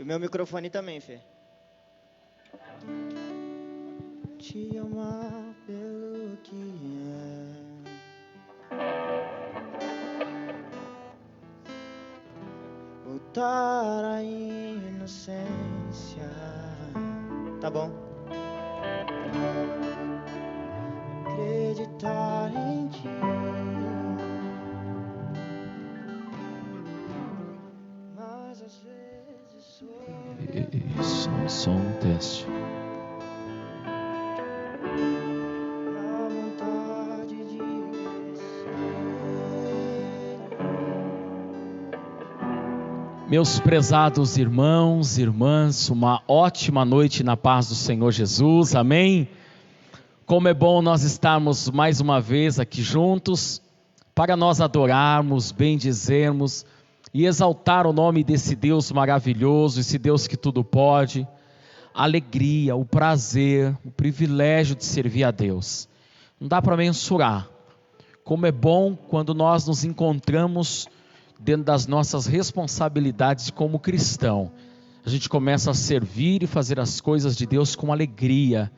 meu microfone também, Fê. Te amar pelo que é, voltar à inocência. Tá bom. Acreditar em ti, mas às vezes sou Som, teste. a vontade de crescer. Meus prezados irmãos e irmãs, uma ótima noite na paz do Senhor Jesus, amém? Como é bom nós estarmos mais uma vez aqui juntos, para nós adorarmos, bendizermos e exaltar o nome desse Deus maravilhoso, esse Deus que tudo pode, a alegria, o prazer, o privilégio de servir a Deus. Não dá para mensurar como é bom quando nós nos encontramos dentro das nossas responsabilidades como cristão. A gente começa a servir e fazer as coisas de Deus com alegria,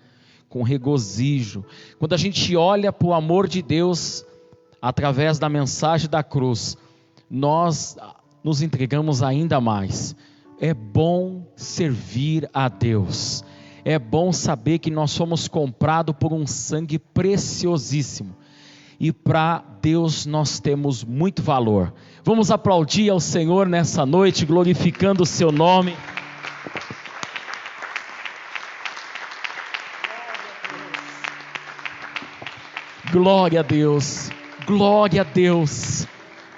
com regozijo. Quando a gente olha para o amor de Deus através da mensagem da cruz, nós nos entregamos ainda mais. É bom servir a Deus. É bom saber que nós somos comprados por um sangue preciosíssimo. E para Deus nós temos muito valor. Vamos aplaudir ao Senhor nessa noite, glorificando o seu nome. Glória a Deus, glória a Deus,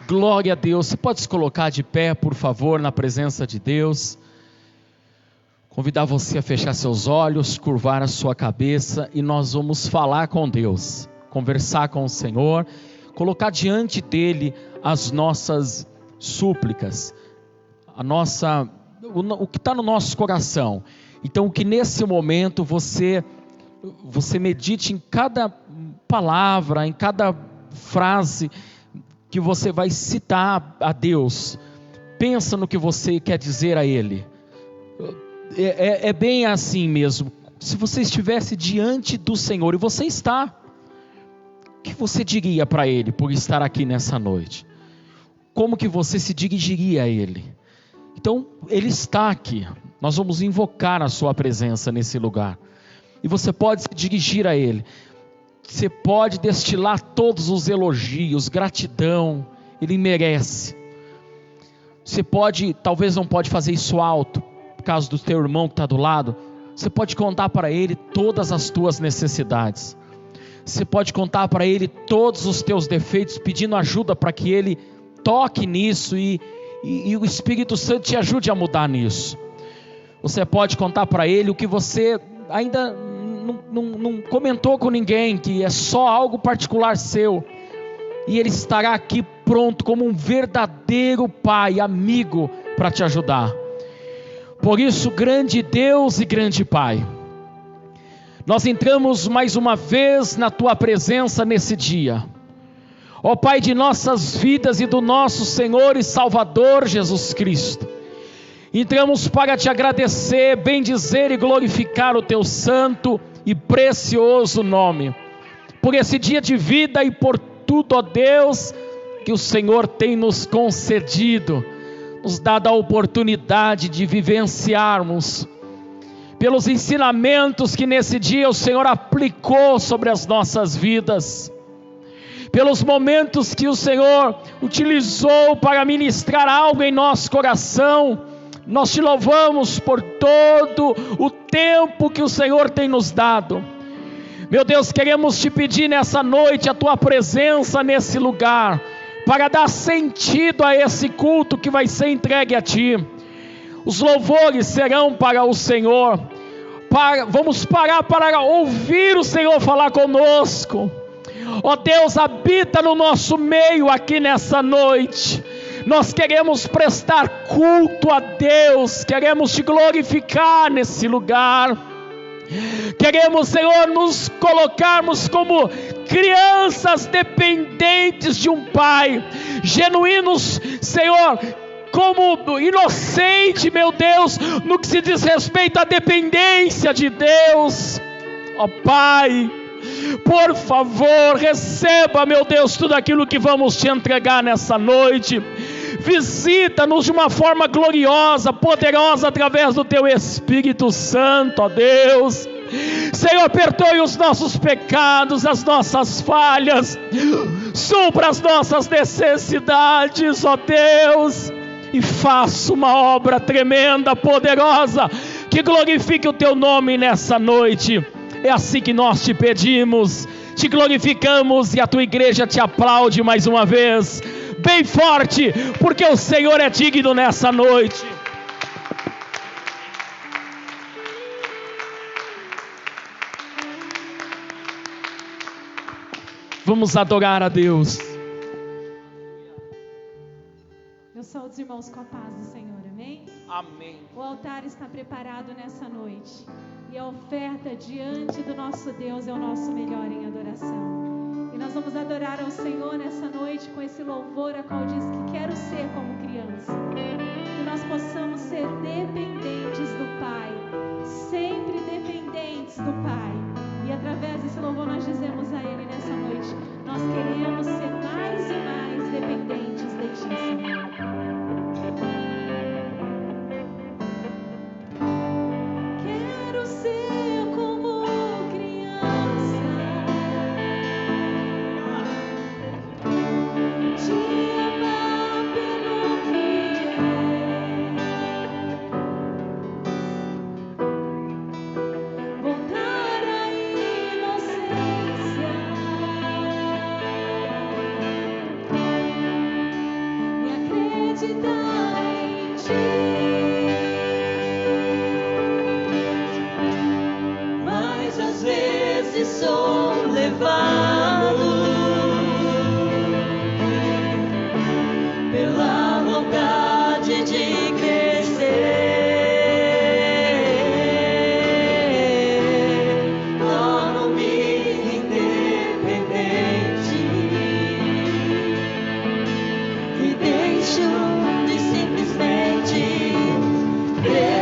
glória a Deus. Você pode se colocar de pé, por favor, na presença de Deus. Convidar você a fechar seus olhos, curvar a sua cabeça e nós vamos falar com Deus, conversar com o Senhor, colocar diante dele as nossas súplicas, o que está no nosso coração. Então que nesse momento você medite em cada palavra, em cada frase que você vai citar a Deus. Pensa no que você quer dizer a Ele. É bem assim mesmo. Se você estivesse diante do Senhor, e você está, o que você diria para Ele por estar aqui nessa noite? Como que você se dirigiria a Ele? Então Ele está aqui. Nós vamos invocar a sua presença nesse lugar. E você pode se dirigir a Ele. Você pode destilar todos os elogios, gratidão. Ele merece. Você pode, talvez não pode fazer isso alto, por causa do teu irmão que está do lado. Você pode contar para ele todas as tuas necessidades. Você pode contar para ele todos os teus defeitos, pedindo ajuda para que ele toque nisso e o Espírito Santo te ajude a mudar nisso. Você pode contar para ele o que você ainda não comentou com ninguém, que é só algo particular seu, e Ele estará aqui pronto como um verdadeiro Pai, amigo, para te ajudar. Por isso, grande Deus e grande Pai, nós entramos mais uma vez na Tua presença nesse dia, ó Pai de nossas vidas e do nosso Senhor e Salvador Jesus Cristo. Entramos para te agradecer, bendizer e glorificar o Teu santo e precioso nome, por esse dia de vida e por tudo, ó Deus, que o Senhor tem nos concedido, nos dado a oportunidade de vivenciarmos, pelos ensinamentos que nesse dia o Senhor aplicou sobre as nossas vidas, pelos momentos que o Senhor utilizou para ministrar algo em nosso coração. Nós te louvamos por todo o tempo que o Senhor tem nos dado. Meu Deus, queremos te pedir nessa noite a tua presença nesse lugar, para dar sentido a esse culto que vai ser entregue a ti. Os louvores serão para o Senhor. Vamos parar para ouvir o Senhor falar conosco. Ó Deus, habita no nosso meio aqui nessa noite. Nós queremos prestar culto a Deus, queremos te glorificar nesse lugar. Queremos, Senhor, nos colocarmos como crianças dependentes de um Pai, genuínos, Senhor, como inocente, meu Deus, no que se diz respeito à dependência de Deus. Ó Pai, por favor, receba, meu Deus, tudo aquilo que vamos te entregar nessa noite. Visita-nos de uma forma gloriosa, poderosa, através do Teu Espírito Santo, ó Deus. Senhor, perdoe os nossos pecados, as nossas falhas, supra as nossas necessidades, ó Deus, e faça uma obra tremenda, poderosa, que glorifique o Teu nome nessa noite. É assim que nós te pedimos, te glorificamos, e a Tua igreja te aplaude mais uma vez, bem forte, porque o Senhor é digno nessa noite. Vamos adorar a Deus. Eu saúdo os irmãos com a paz do Senhor, amém? Amém. O altar está preparado nessa noite, e a oferta diante do nosso Deus é o nosso melhor em adoração. E nós vamos adorar ao Senhor nessa noite com esse louvor a qual diz que quero ser como criança. Que nós possamos ser dependentes do Pai, sempre dependentes do Pai. E através desse louvor nós dizemos a Ele nessa noite: nós queremos ser mais e mais dependentes de Ti, Senhor. Quero ser como criança, te amar pelo que voltar à inocência e acreditar em Ti. Mas às vezes sou levado pela vontade de crescer. Torno-me independente e deixo de simplesmente crer.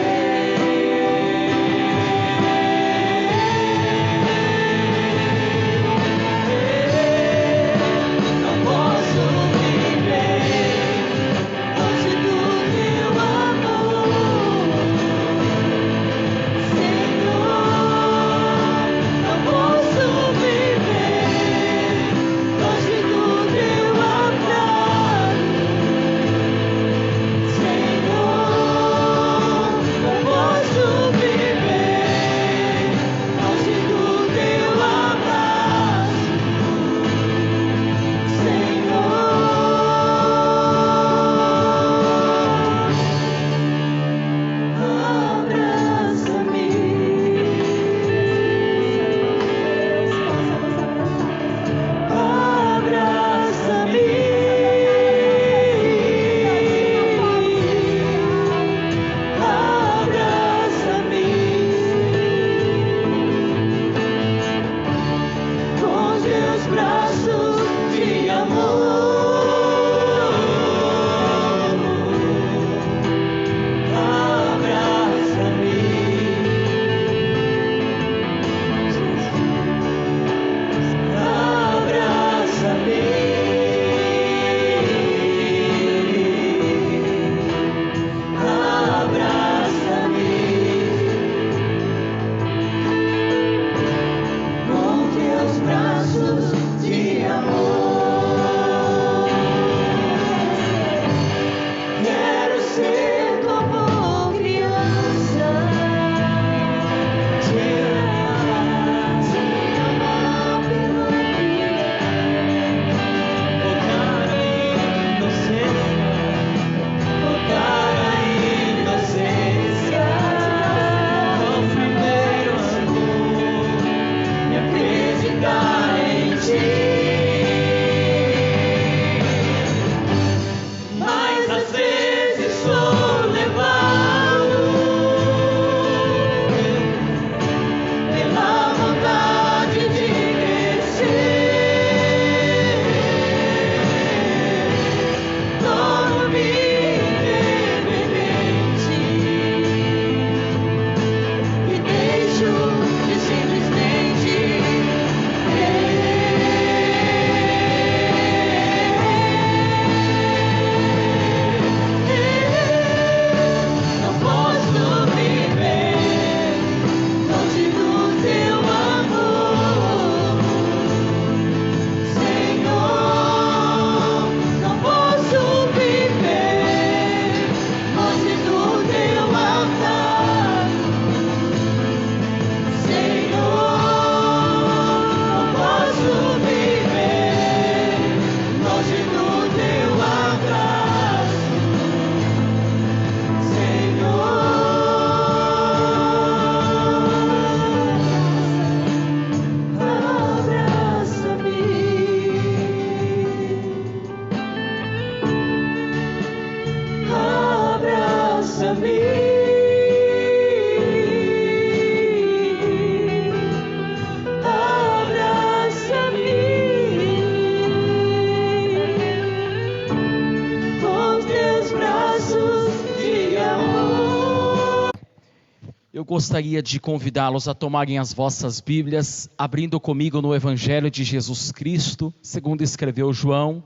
Eu gostaria de convidá-los a tomarem as vossas Bíblias, abrindo comigo no Evangelho de Jesus Cristo, segundo escreveu João.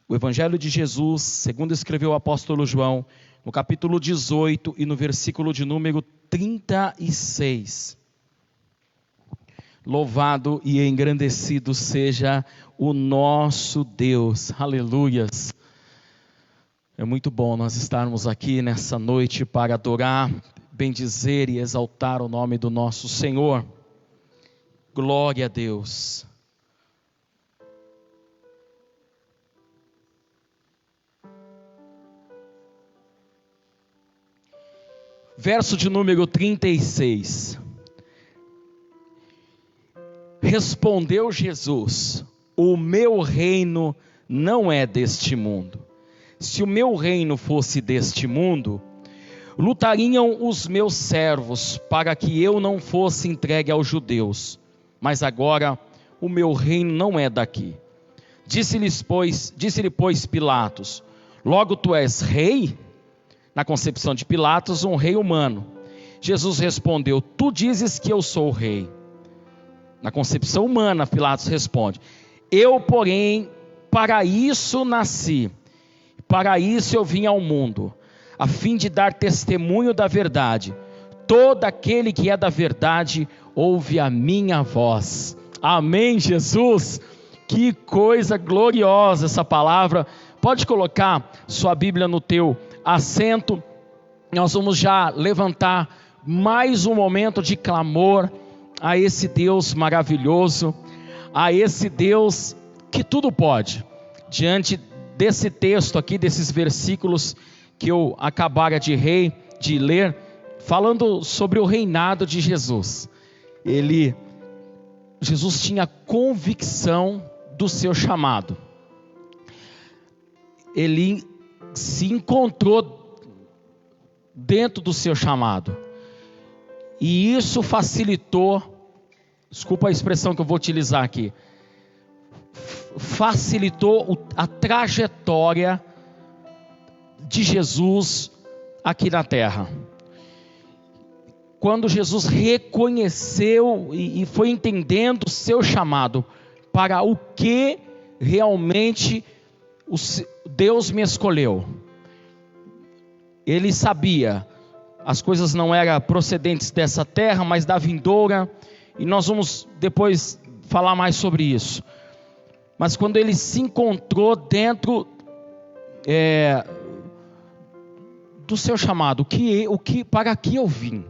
O Evangelho de Jesus, segundo escreveu o apóstolo João, no capítulo 18 e no versículo de número 36. Louvado e engrandecido seja o nosso Deus, aleluias. É muito bom nós estarmos aqui nessa noite para adorar, bendizer e exaltar o nome do nosso Senhor. Glória a Deus. Verso de número 36. Respondeu Jesus: o meu reino não é deste mundo. Se o meu reino fosse deste mundo, lutariam os meus servos para que eu não fosse entregue aos judeus. Mas agora o meu reino não é daqui. Disse-lhe, pois, Pilatos: logo tu és rei? Na concepção de Pilatos, um rei humano. Jesus respondeu: tu dizes que eu sou o rei. Na concepção humana, Pilatos responde: eu, porém, para isso nasci. Para isso eu vim ao mundo, a fim de dar testemunho da verdade. Todo aquele que é da verdade ouve a minha voz. Amém, Jesus? Que coisa gloriosa essa palavra. Pode colocar sua Bíblia no teu assento. Nós vamos já levantar mais um momento de clamor a esse Deus maravilhoso, a esse Deus que tudo pode. Diante desse texto aqui, desses versículos que eu acabara de ler, falando sobre o reinado de Jesus. Jesus tinha convicção do seu chamado. Ele se encontrou dentro do seu chamado. E isso facilitou, desculpa a expressão que eu vou utilizar aqui, facilitou a trajetória de Jesus aqui na terra. Quando Jesus reconheceu e foi entendendo o seu chamado, para o que realmente Deus me escolheu. Ele sabia, as coisas não eram procedentes dessa terra, mas da vindoura, e nós vamos depois falar mais sobre isso. Mas quando ele se encontrou dentro do seu chamado, para que eu vim?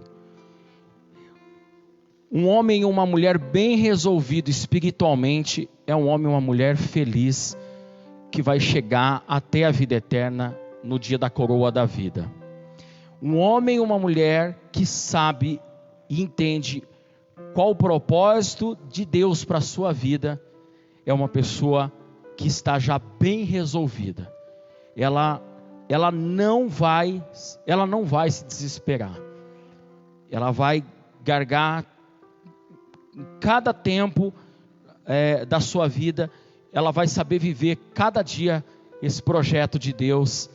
Um homem e uma mulher bem resolvido espiritualmente é um homem e uma mulher feliz, que vai chegar até a vida eterna no dia da coroa da vida. Um homem e uma mulher que sabe e entende qual o propósito de Deus para a sua vida, é uma pessoa que está já bem resolvida. Ela não vai se desesperar. Ela vai gargar em cada tempo da sua vida. Ela vai saber viver cada dia esse projeto de Deus.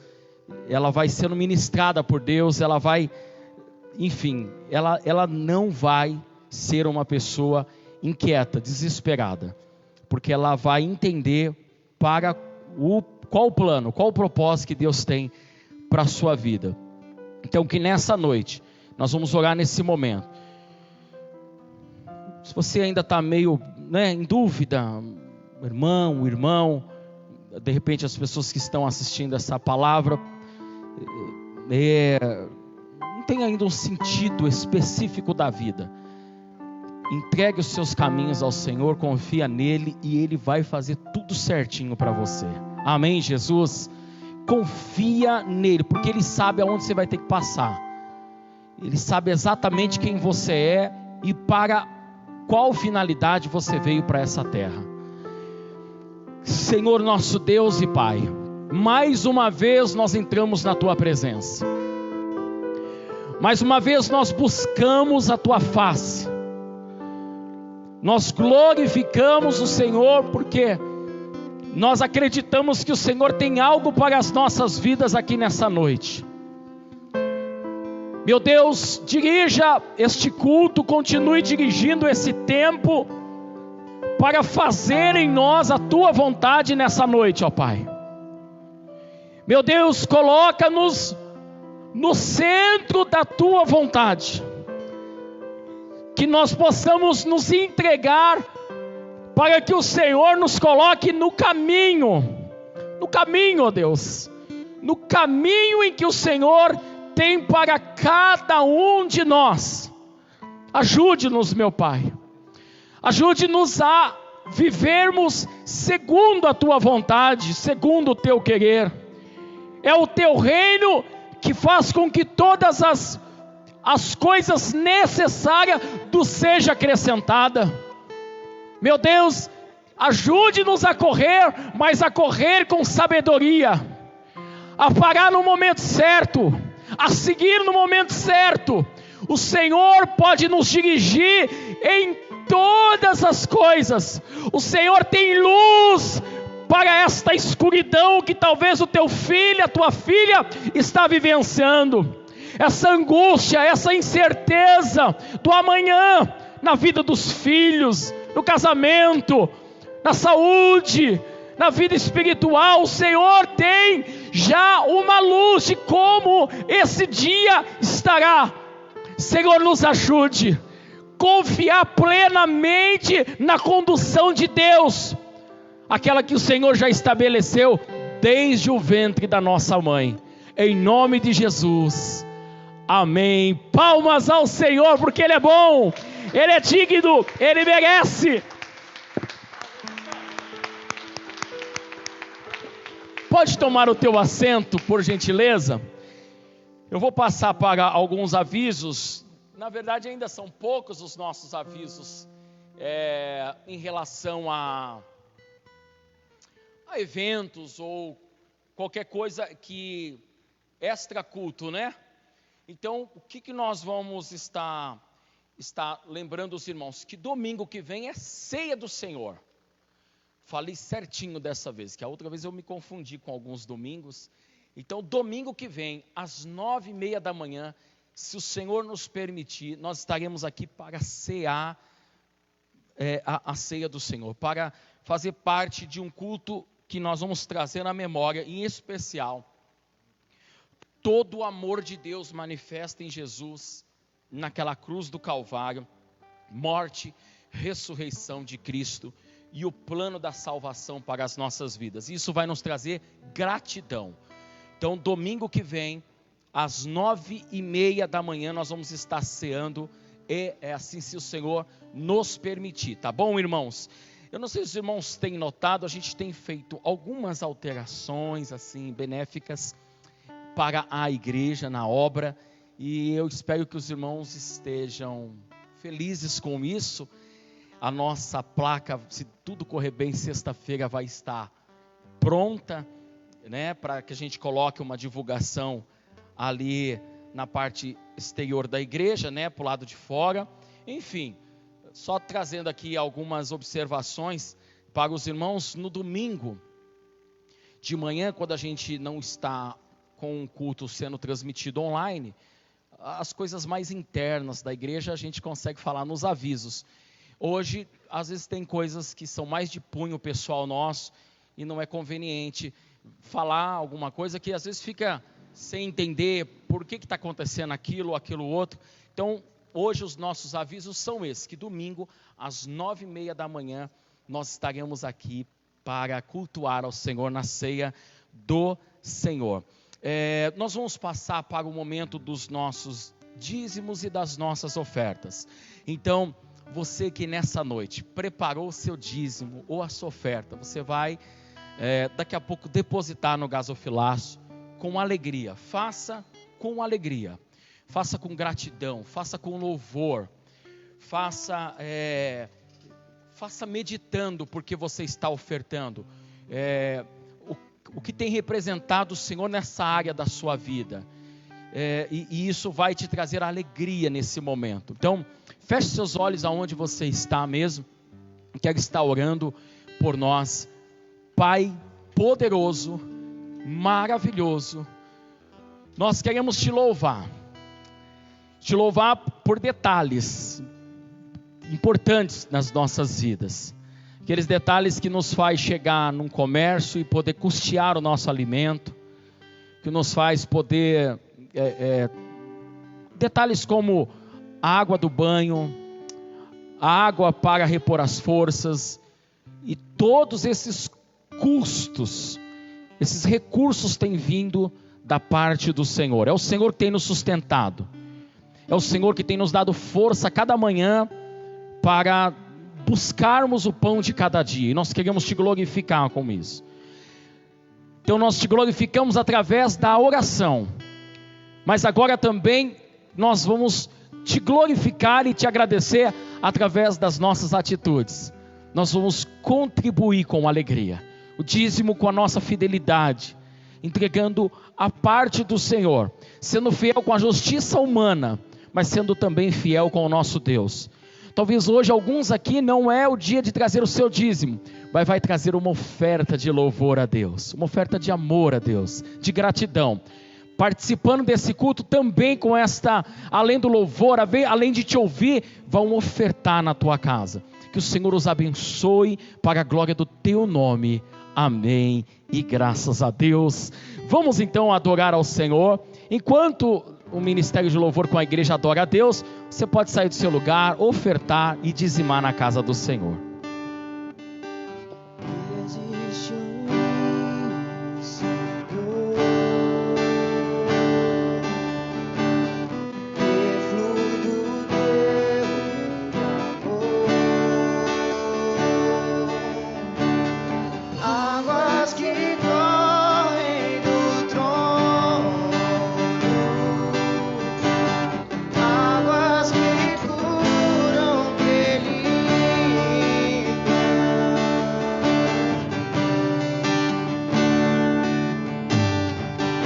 Ela vai sendo ministrada por Deus. Ela vai, enfim, ela não vai ser uma pessoa inquieta, desesperada, porque ela vai entender qual o plano, qual o propósito que Deus tem para a sua vida. Então, que nessa noite, nós vamos orar nesse momento. Se você ainda está meio em dúvida, irmão, de repente as pessoas que estão assistindo essa palavra, não tem ainda um sentido específico da vida. Entregue os seus caminhos ao Senhor, confia nele e Ele vai fazer tudo certinho para você. Amém, Jesus? Confia nele, porque Ele sabe aonde você vai ter que passar. Ele sabe exatamente quem você é e para qual finalidade você veio para essa terra. Senhor nosso Deus e Pai, mais uma vez nós entramos na Tua presença. Mais uma vez nós buscamos a Tua face. Nós glorificamos o Senhor porque nós acreditamos que o Senhor tem algo para as nossas vidas aqui nessa noite. Meu Deus, dirija este culto, continue dirigindo esse tempo, para fazer em nós a Tua vontade nessa noite, ó Pai. Meu Deus, coloca-nos no centro da Tua vontade, que nós possamos nos entregar, para que o Senhor nos coloque no caminho, ó Deus, no caminho em que o Senhor tem para cada um de nós. Ajude-nos, meu Pai, ajude-nos a vivermos segundo a Tua vontade, segundo o Teu querer. É o Teu reino que faz com que todas as coisas necessárias nos sejam acrescentadas. Meu Deus, ajude-nos a correr, mas a correr com sabedoria, a parar no momento certo, a seguir no momento certo. O Senhor pode nos dirigir em todas as coisas. O Senhor tem luz para esta escuridão que talvez o teu filho, a tua filha está vivenciando. Essa angústia, essa incerteza do amanhã na vida dos filhos, no casamento, na saúde, na vida espiritual. O Senhor tem já uma luz de como esse dia estará. Senhor, nos ajude a confiar plenamente na condução de Deus, aquela que o Senhor já estabeleceu desde o ventre da nossa mãe. Em nome de Jesus, amém. Palmas ao Senhor, porque Ele é bom, Ele é digno, Ele merece. Pode tomar o teu assento, por gentileza. Eu vou passar para alguns avisos. Na verdade, ainda são poucos os nossos avisos em relação a eventos ou qualquer coisa que extra culto, né? Então, o que nós vamos estar lembrando os irmãos? Que domingo que vem é ceia do Senhor. Falei certinho dessa vez, que a outra vez eu me confundi com alguns domingos. Então, domingo que vem, às 9:30 da manhã, se o Senhor nos permitir, nós estaremos aqui para cear a ceia do Senhor, para fazer parte de um culto que nós vamos trazer na memória, em especial, todo o amor de Deus manifesta em Jesus, naquela cruz do Calvário, morte, ressurreição de Cristo, e o plano da salvação para as nossas vidas. Isso vai nos trazer gratidão. Então, domingo que vem, às 9:30 da manhã, nós vamos estar ceando, e é assim se o Senhor nos permitir, tá bom, irmãos? Eu não sei se os irmãos têm notado, a gente tem feito algumas alterações, assim, benéficas para a igreja, na obra, e eu espero que os irmãos estejam felizes com isso. A nossa placa, se tudo correr bem, sexta-feira vai estar pronta, né, para que a gente coloque uma divulgação ali na parte exterior da igreja, né, para o lado de fora. Enfim, só trazendo aqui algumas observações para os irmãos. No domingo de manhã, quando a gente não está com o culto sendo transmitido online, as coisas mais internas da igreja a gente consegue falar nos avisos. Hoje, às vezes tem coisas que são mais de punho pessoal nosso, e não é conveniente falar alguma coisa que às vezes fica sem entender por que está acontecendo aquilo ou aquilo outro. Então, hoje os nossos avisos são esses, que domingo, às 9:30 da manhã, nós estaremos aqui para cultuar ao Senhor na ceia do Senhor. Nós vamos passar para o momento dos nossos dízimos e das nossas ofertas. Então, você que nessa noite preparou o seu dízimo ou a sua oferta, você vai daqui a pouco depositar no gasofilácio com alegria. Faça com alegria, faça com gratidão, faça com louvor, faça meditando porque você está ofertando o que tem representado o Senhor nessa área da sua vida. E isso vai te trazer alegria nesse momento. Então, feche seus olhos aonde você está mesmo. Quero estar orando por nós. Pai poderoso, maravilhoso, nós queremos te louvar. te louvar por detalhes importantes nas nossas vidas. Aqueles detalhes que nos faz chegar num comércio e poder custear o nosso alimento, que nos faz poder, detalhes como a água do banho, a água para repor as forças, e todos esses custos, esses recursos têm vindo da parte do Senhor. É o Senhor que tem nos sustentado, é o Senhor que tem nos dado força cada manhã para buscarmos o pão de cada dia, e nós queremos te glorificar com isso. Então nós te glorificamos através da oração, mas agora também nós vamos te glorificar e te agradecer através das nossas atitudes. Nós vamos contribuir com alegria, o dízimo com a nossa fidelidade, entregando a parte do Senhor, sendo fiel com a justiça humana, mas sendo também fiel com o nosso Deus. Talvez hoje alguns aqui não é o dia de trazer o seu dízimo, mas vai trazer uma oferta de louvor a Deus, uma oferta de amor a Deus, de gratidão, participando desse culto também com esta, além do louvor, além de te ouvir, vão ofertar na tua casa. Que o Senhor os abençoe para a glória do teu nome, amém, e graças a Deus. Vamos então adorar ao Senhor. Enquanto o ministério de louvor com a igreja adora a Deus, você pode sair do seu lugar, ofertar e dizimar na casa do Senhor. Existe Senhor que flui do teu amor, águas que correm do trono, águas que curam, que limpam.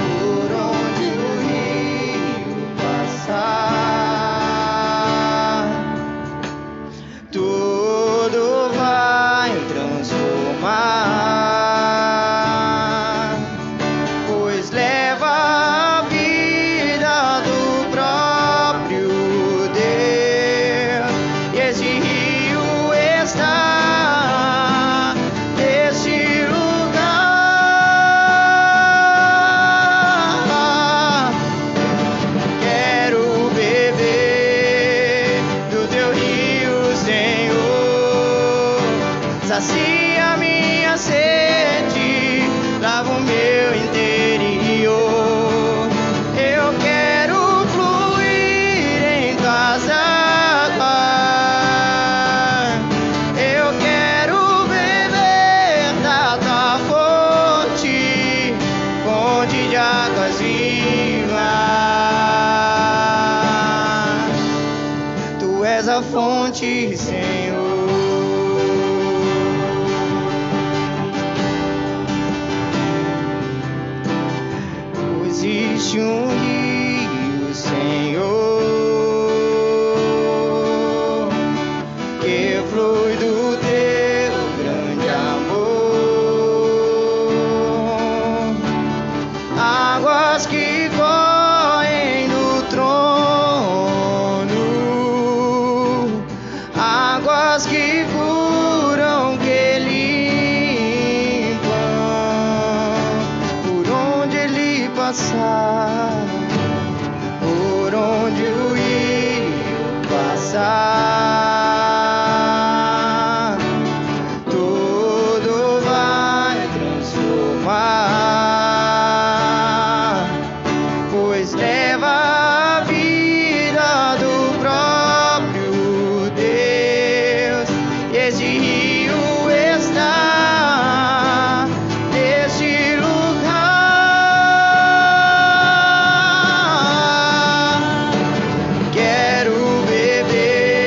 Por onde o rio passar, tudo vai transformar, pois leva a vida do próprio Deus. E esse rio está neste lugar. Quero beber do teu rio, Senhor. Sacia minha sede, lava o meu interior. Eu quero fluir em tuas águas. Eu quero beber da tua fonte, fonte de águas vivas. Tu és a fonte, Senhor. Existe rio, Senhor, que flui do teu grande amor, águas que correm do trono, águas que curam, que limpam. Por onde ele passar, por onde o rio passar, tudo vai transformar, pois leva a vida do próprio Deus. E esse rio está neste lugar. Quero beber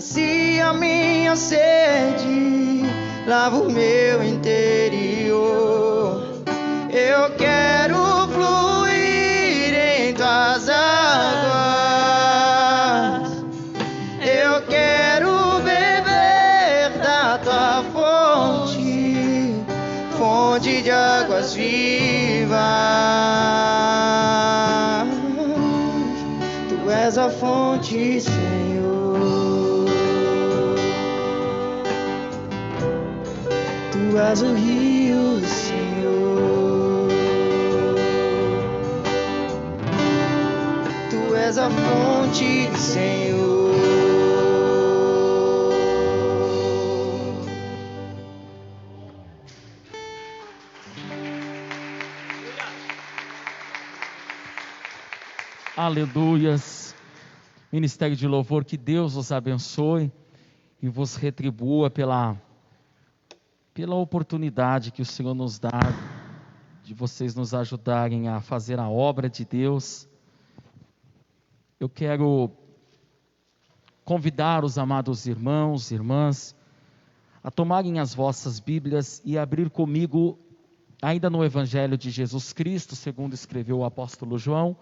sacia minha sede, lava o meu interior. Eu quero fluir em tuas águas, eu quero beber da tua fonte, fonte de águas vivas. Tu és a fonte, Senhor. Tu és o rio, Senhor. Tu és a fonte, Senhor. Aleluias. Ministério de Louvor, que Deus os abençoe e vos retribua pela oportunidade que o Senhor nos dá de vocês nos ajudarem a fazer a obra de Deus. Eu quero convidar os amados irmãos e irmãs a tomarem as vossas Bíblias e abrir comigo ainda no Evangelho de Jesus Cristo, segundo escreveu o apóstolo João,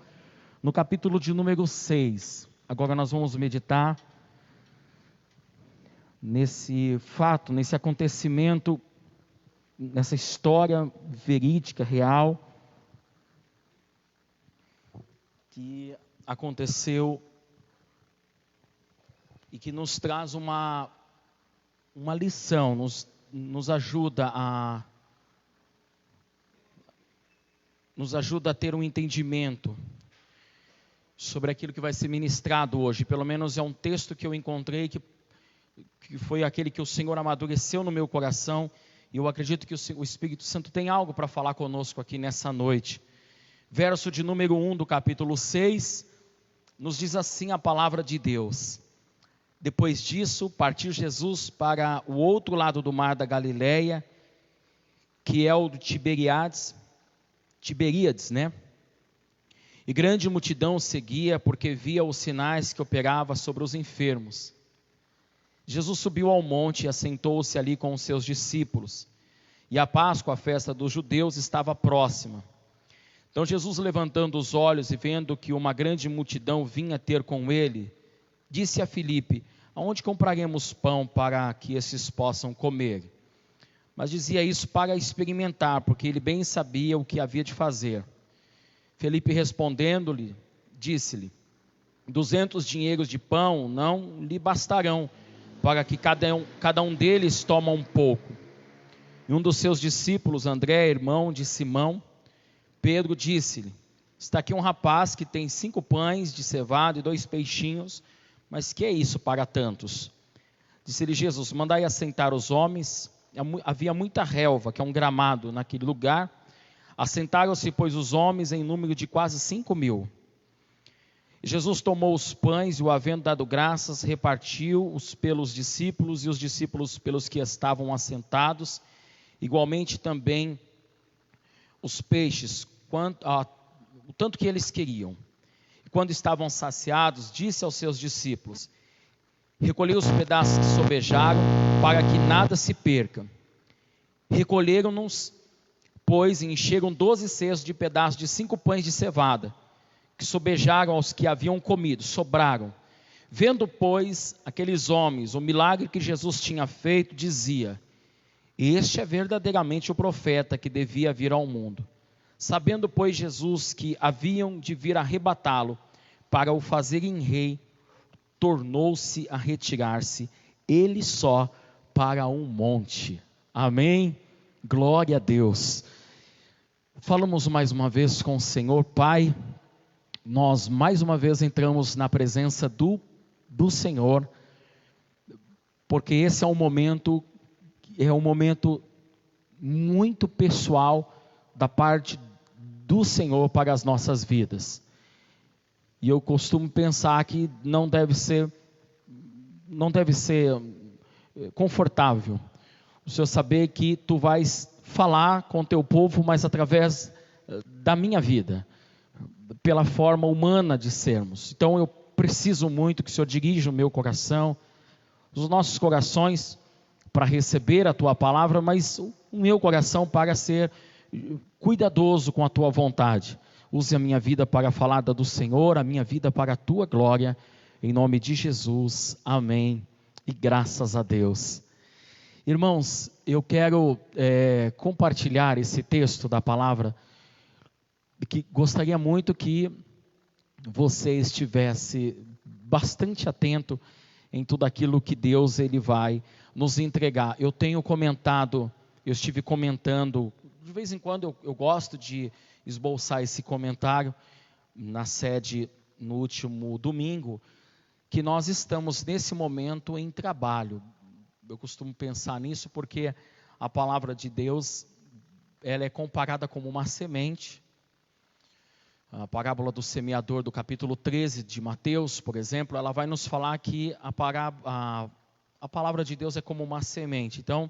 no capítulo de número 6. Agora nós vamos meditar nesse fato, nesse acontecimento, nessa história verídica, real, que aconteceu e que nos traz uma lição, nos ajuda a ter um entendimento sobre aquilo que vai ser ministrado hoje. Pelo menos é um texto que eu encontrei que foi aquele que o Senhor amadureceu no meu coração, e eu acredito que o Espírito Santo tem algo para falar conosco aqui nessa noite. Verso de número 1 do capítulo 6, nos diz assim a palavra de Deus: depois disso, partiu Jesus para o outro lado do mar da Galileia, que é o do Tiberíades, né? E grande multidão o seguia, porque via os sinais que operava sobre os enfermos. Jesus subiu ao monte e assentou-se ali com os seus discípulos. E a Páscoa, a festa dos judeus, estava próxima. Então Jesus, levantando os olhos e vendo que uma grande multidão vinha ter com ele, disse a Filipe: aonde compraremos pão para que esses possam comer? Mas dizia isso para experimentar, porque ele bem sabia o que havia de fazer. Filipe, respondendo-lhe, disse-lhe: 200 dinheiros de pão não lhe bastarão, para que cada um deles toma um pouco. E um dos seus discípulos, André, irmão de Simão, Pedro, disse-lhe: está aqui um rapaz que tem 5 pães de cevada e 2 peixinhos, mas que é isso para tantos? Disse-lhe Jesus: mandai assentar os homens. Havia muita relva, que é um gramado naquele lugar. Assentaram-se, pois, os homens em número de quase 5.000. Jesus tomou os pães e, o havendo dado graças, repartiu-os pelos discípulos, e os discípulos pelos que estavam assentados, igualmente também os peixes, o tanto que eles queriam. E quando estavam saciados, disse aos seus discípulos: recolhei os pedaços que sobejaram, para que nada se perca. Recolheram-nos, pois, e encheram 12 cestos de pedaços de 5 pães de cevada, que sobejaram aos que haviam comido, sobraram. Vendo, pois, aqueles homens o milagre que Jesus tinha feito, dizia: este é verdadeiramente o profeta que devia vir ao mundo. Sabendo, pois, Jesus que haviam de vir arrebatá-lo para o fazerem rei, tornou-se a retirar-se, ele só, para um monte. Amém? Glória a Deus. Falamos mais uma vez com o Senhor. Pai, nós mais uma vez entramos na presença do Senhor, porque esse é um momento muito pessoal da parte do Senhor para as nossas vidas. E eu costumo pensar que não deve ser confortável o Senhor saber que tu vais falar com o teu povo, mas através da minha vida, pela forma humana de sermos. Então eu preciso muito que o Senhor dirija o meu coração, os nossos corações para receber a Tua palavra, mas o meu coração para ser cuidadoso com a Tua vontade. Use a minha vida para falar do Senhor, a minha vida para a Tua glória, em nome de Jesus, amém, e graças a Deus. Irmãos, eu quero compartilhar esse texto da palavra, que gostaria muito que você estivesse bastante atento em tudo aquilo que Deus ele vai nos entregar. Eu estive comentando, de vez em quando eu gosto de esboçar esse comentário na sede no último domingo, que nós estamos nesse momento em trabalho. Eu costumo pensar nisso porque a palavra de Deus, ela é comparada como uma semente. A parábola do semeador do capítulo 13 de Mateus, por exemplo, ela vai nos falar que a palavra de Deus é como uma semente. Então,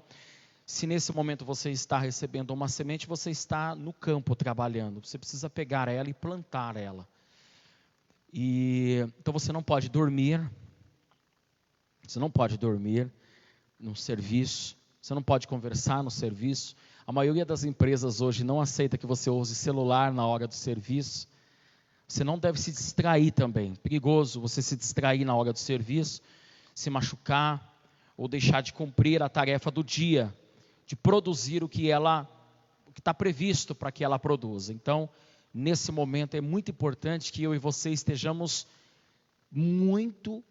se nesse momento você está recebendo uma semente, você está no campo trabalhando. Você precisa pegar ela e plantar ela. Então você não pode dormir. Você não pode dormir no serviço. Você não pode conversar no serviço. A maioria das empresas hoje não aceita que você use celular na hora do serviço. Você não deve se distrair também. Perigoso você se distrair na hora do serviço, se machucar ou deixar de cumprir a tarefa do dia, de produzir o que está previsto para que ela produza. Então, nesse momento é muito importante que eu e você estejamos muito,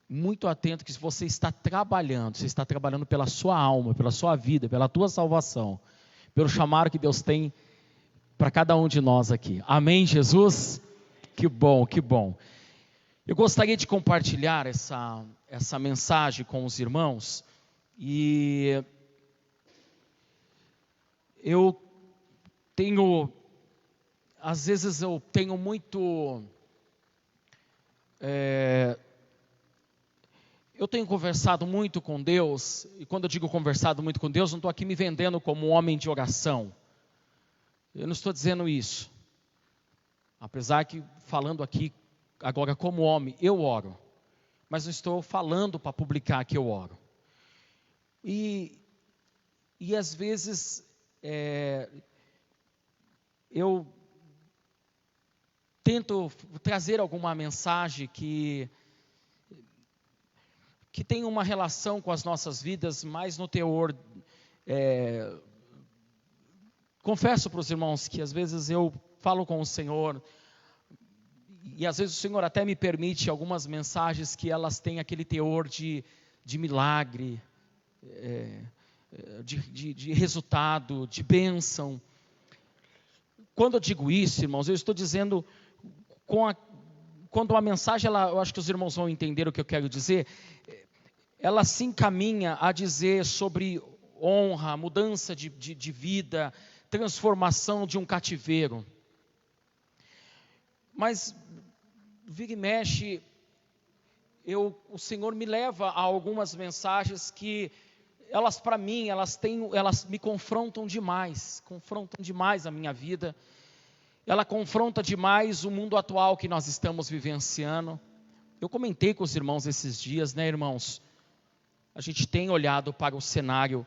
muito atentos, que se você está trabalhando pela sua alma, pela sua vida, pela tua salvação, pelo chamado que Deus tem para cada um de nós aqui. Amém, Jesus? Que bom, que bom. Eu gostaria de compartilhar essa mensagem com os irmãos, e às vezes eu tenho muito, eu tenho conversado muito com Deus, e quando eu digo conversado muito com Deus, não estou aqui me vendendo como um homem de oração, eu não estou dizendo isso, apesar que falando aqui agora como homem, eu oro, mas não estou falando para publicar que eu oro, e às vezes eu tento trazer alguma mensagem que tem uma relação com as nossas vidas, mais no teor. Confesso para os irmãos que às vezes eu falo com o Senhor, e às vezes o Senhor até me permite algumas mensagens que elas têm aquele teor de milagre, de resultado, de bênção. Quando eu digo isso, irmãos, eu estou dizendo, quando a mensagem, eu acho que os irmãos vão entender o que eu quero dizer, ela se encaminha a dizer sobre honra, mudança de vida, transformação de um cativeiro. Mas, vira e mexe, o Senhor me leva a algumas mensagens que elas para mim, elas me confrontam demais a minha vida, ela confronta demais o mundo atual que nós estamos vivenciando. Eu comentei com os irmãos esses dias, né, irmãos? A gente tem olhado para o cenário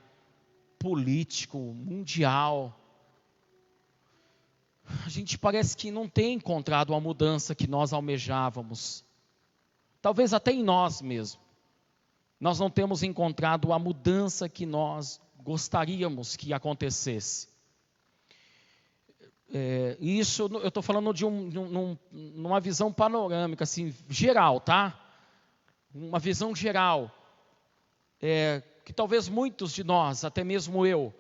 político, mundial, a gente parece que não tem encontrado a mudança que nós almejávamos, talvez até em nós mesmos. Nós não temos encontrado a mudança que nós gostaríamos que acontecesse. Isso eu estou falando de numa visão panorâmica, assim, geral, tá? Uma visão geral. Que talvez muitos de nós, até mesmo eu,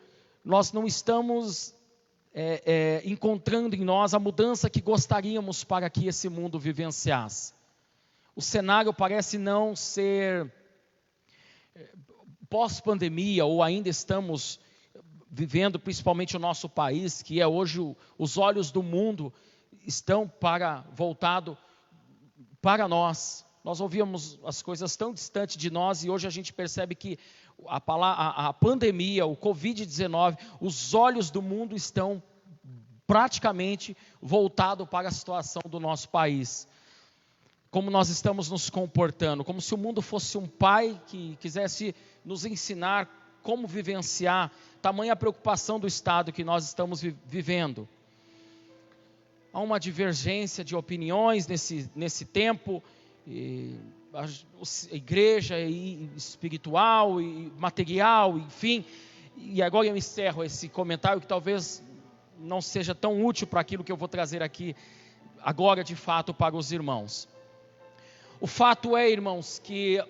nós não estamos encontrando em nós a mudança que gostaríamos para que esse mundo vivenciasse. O cenário parece não ser pós-pandemia, ou ainda estamos vivendo, principalmente o nosso país, que é hoje os olhos do mundo estão voltados para nós. Nós ouvíamos as coisas tão distantes de nós, e hoje a gente percebe que a pandemia, o Covid-19, os olhos do mundo estão praticamente voltados para a situação do nosso país. como nós estamos nos comportando, como se o mundo fosse um pai que quisesse nos ensinar como vivenciar tamanha preocupação do estado que nós estamos vivendo. Há uma divergência de opiniões nesse tempo, a igreja espiritual e material, enfim. E agora eu encerro esse comentário que talvez não seja tão útil para aquilo que eu vou trazer aqui agora de fato para os irmãos. O fato é, irmãos, que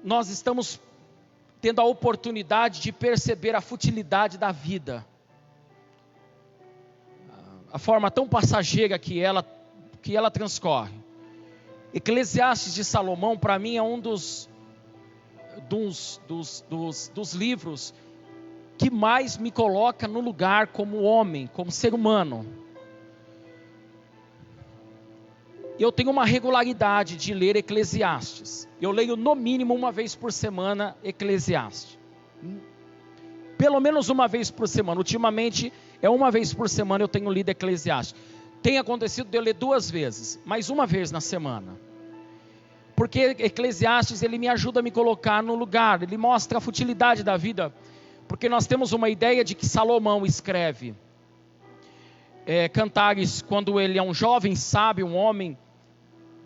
nós estamos tendo a oportunidade de perceber a futilidade da vida, a forma tão passageira que ela transcorre. Eclesiastes de Salomão, para mim, é um dos livros que mais me coloca no lugar como homem, como ser humano. Eu tenho uma regularidade de ler Eclesiastes. Eu leio no mínimo uma vez por semana Eclesiastes. Pelo menos uma vez por semana. Ultimamente é uma vez por semana eu tenho lido Eclesiastes. Tem acontecido de eu ler 2 vezes, mas uma vez na semana. Porque Eclesiastes ele me ajuda a me colocar no lugar. Ele mostra a futilidade da vida. Porque nós temos uma ideia de que Salomão escreve Cantares quando ele é um jovem sábio, um homem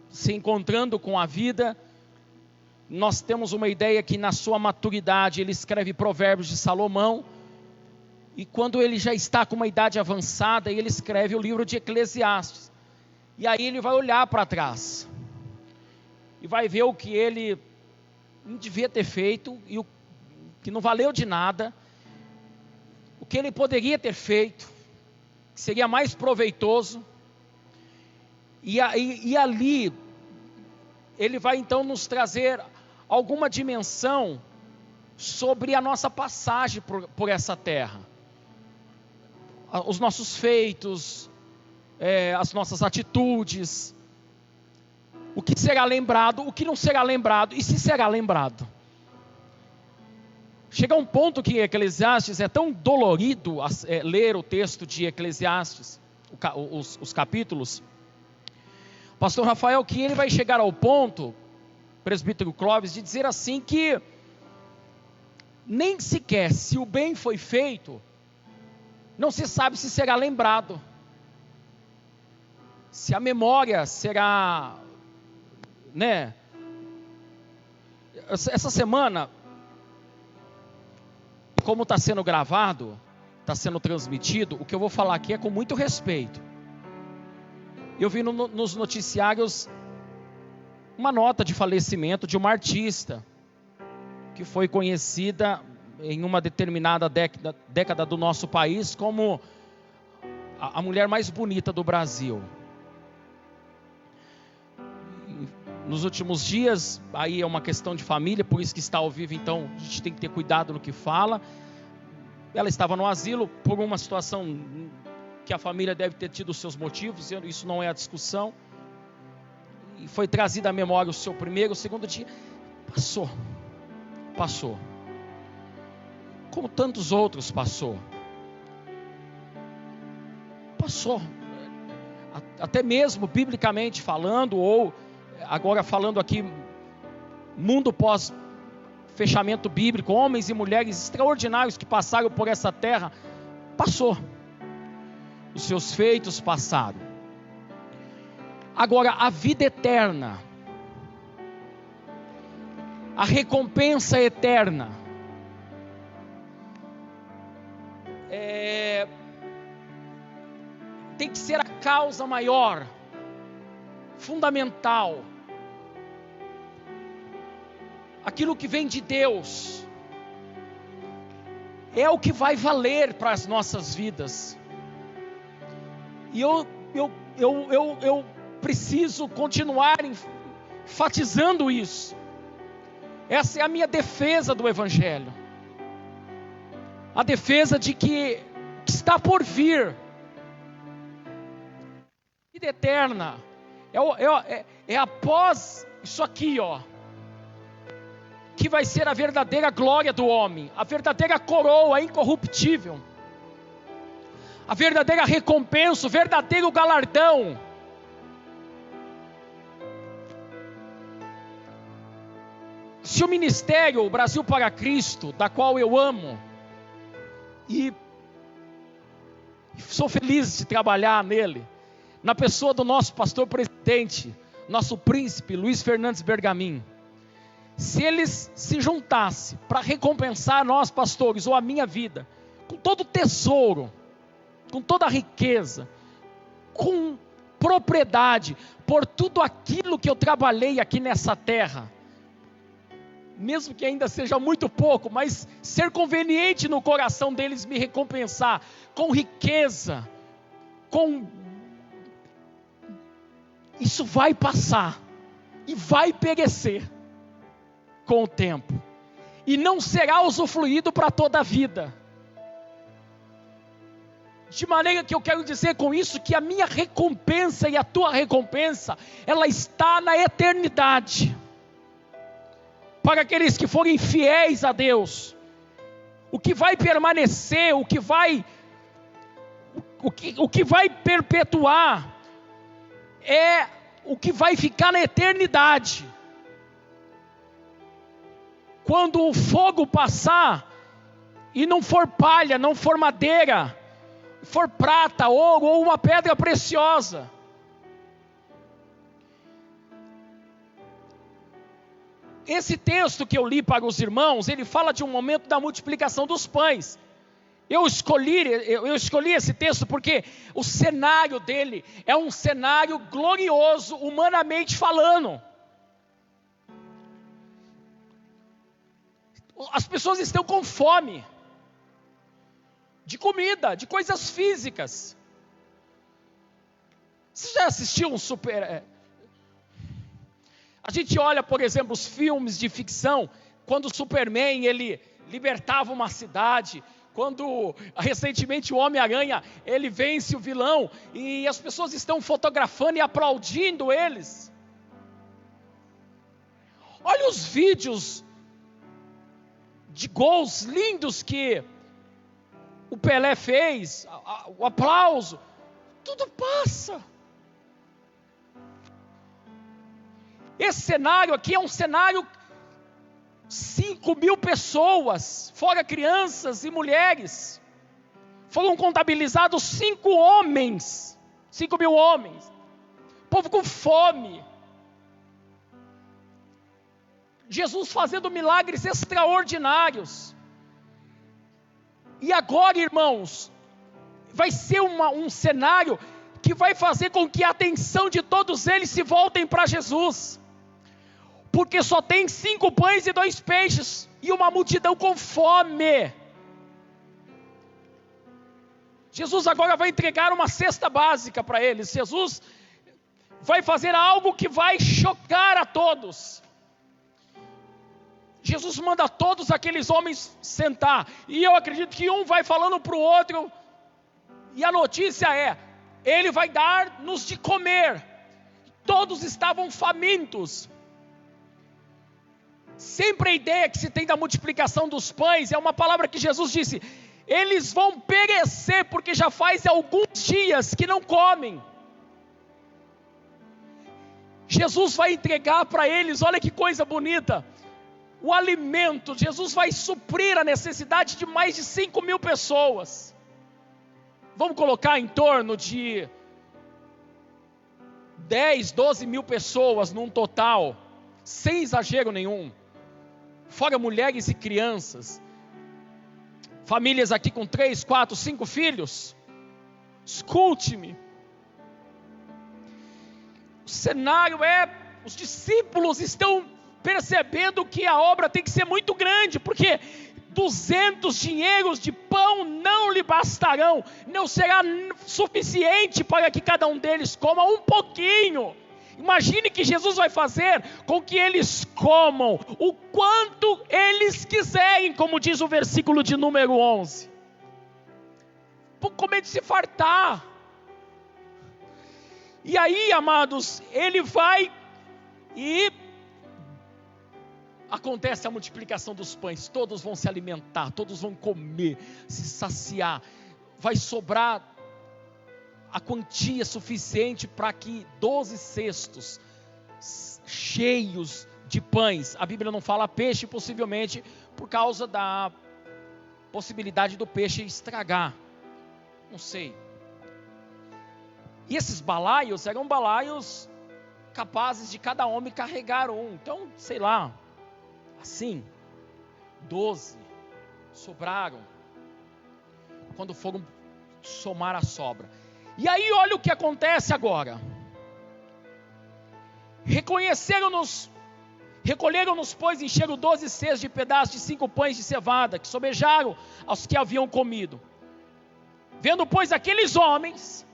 se encontrando com a vida. Nós temos uma ideia que na sua maturidade ele escreve Provérbios de Salomão, e quando ele já está com uma idade avançada, ele escreve o livro de Eclesiastes. E aí ele vai olhar para trás e vai ver o que ele não devia ter feito e o que não valeu de nada, o que ele poderia ter feito, que seria mais proveitoso. E ali, ele vai então nos trazer alguma dimensão sobre a nossa passagem por essa terra. Os nossos feitos, as nossas atitudes, o que será lembrado, o que não será lembrado, e se será lembrado. Chega um ponto que Eclesiastes é tão dolorido ler o texto de Eclesiastes, os capítulos. Pastor Rafael, que ele vai chegar ao ponto, presbítero Clóvis, de dizer assim que nem sequer se o bem foi feito, não se sabe se será lembrado, se a memória será, né? Essa semana, como está sendo gravado, está sendo transmitido, o que eu vou falar aqui é com muito respeito. Eu vi nos noticiários uma nota de falecimento de uma artista que foi conhecida em uma determinada década do nosso país como a mulher mais bonita do Brasil. Nos últimos dias, aí é uma questão de família, por isso que está ao vivo, então a gente tem que ter cuidado no que fala. Ela estava no asilo por uma situação que a família deve ter tido os seus motivos, isso não é a discussão. E foi trazida à memória o seu primeiro, o segundo dia. Passou. Como tantos outros passou. Até mesmo biblicamente falando, ou agora falando aqui, mundo pós fechamento bíblico, homens e mulheres extraordinários que passaram por essa terra, passou. Os seus feitos passaram. Agora, a vida eterna, a recompensa eterna, tem que ser a causa maior, fundamental. Aquilo que vem de Deus é o que vai valer para as nossas vidas. E eu preciso continuar enfatizando isso. Essa é a minha defesa do Evangelho. A defesa de que está por vir. Vida eterna. É após isso aqui, que vai ser a verdadeira glória do homem. A verdadeira coroa incorruptível. A verdadeira recompensa, o verdadeiro galardão Se o ministério, o Brasil para Cristo, da qual eu amo, e sou feliz de trabalhar nele, na pessoa do nosso pastor presidente, nosso príncipe Luiz Fernandes Bergamin, se eles se juntassem para recompensar nós pastores, ou a minha vida, com todo o tesouro, com toda a riqueza, com propriedade, por tudo aquilo que eu trabalhei aqui nessa terra, mesmo que ainda seja muito pouco, mas ser conveniente no coração deles me recompensar, com riqueza, isso vai passar, e vai perecer, com o tempo, e não será usufruído para toda a vida. De maneira que eu quero dizer com isso, que a minha recompensa e a tua recompensa, ela está na eternidade, para aqueles que forem fiéis a Deus. O que vai permanecer, o que vai perpetuar, é o que vai ficar na eternidade. Quando o fogo passar, e não for palha, não for madeira, for prata, ouro ou uma pedra preciosa, esse texto que eu li para os irmãos, ele fala de um momento da multiplicação dos pães. Eu escolhi esse texto porque o cenário dele é um cenário glorioso, humanamente falando. As pessoas estão com fome de comida, de coisas físicas. Você já assistiu a gente olha, por exemplo, os filmes de ficção, quando o Superman, ele libertava uma cidade, quando recentemente o Homem-Aranha, ele vence o vilão, e as pessoas estão fotografando e aplaudindo eles. Olha os vídeos de gols lindos que o Pelé fez, o aplauso, tudo passa. Esse cenário aqui é um cenário, 5.000 pessoas, fora crianças e mulheres, foram contabilizados 5.000 homens, povo com fome, Jesus fazendo milagres extraordinários. E agora, irmãos, vai ser um cenário que vai fazer com que a atenção de todos eles se voltem para Jesus, porque só tem 5 pães e 2 peixes, e uma multidão com fome. Jesus agora vai entregar uma cesta básica para eles. Jesus vai fazer algo que vai chocar a todos. Jesus manda todos aqueles homens sentar, e eu acredito que um vai falando para o outro, e a notícia é: ele vai dar-nos de comer. Todos estavam famintos. Sempre a ideia que se tem da multiplicação dos pães é uma palavra que Jesus disse: eles vão perecer, porque já faz alguns dias que não comem. Jesus vai entregar para eles, olha que coisa bonita, o alimento. Jesus vai suprir a necessidade de mais de 5.000 pessoas. Vamos colocar em torno de 10, 12 mil pessoas num total, sem exagero nenhum, fora mulheres e crianças, famílias aqui com 3, 4, 5 filhos. Escute-me, o cenário é, os discípulos estão percebendo que a obra tem que ser muito grande, porque 200 dinheiros de pão não lhe bastarão, não será suficiente para que cada um deles coma um pouquinho. Imagine que Jesus vai fazer com que eles comam o quanto eles quiserem, como diz o versículo de número 11. Por comer de se fartar. E aí, amados, ele vai e acontece a multiplicação dos pães. Todos vão se alimentar, todos vão comer, se saciar. Vai sobrar a quantia suficiente para que 12 cestos cheios de pães. A Bíblia não fala peixe, possivelmente por causa da possibilidade do peixe estragar. Não sei. E esses balaios eram balaios capazes de cada homem carregar um. Então, sei lá, assim, 12 sobraram quando foram somar a sobra. E aí olha o que acontece agora. Recolheram-nos, pois, encheram 12 cestos de pedaços de 5 pães de cevada, que sobejaram aos que haviam comido. Vendo, pois, aqueles homens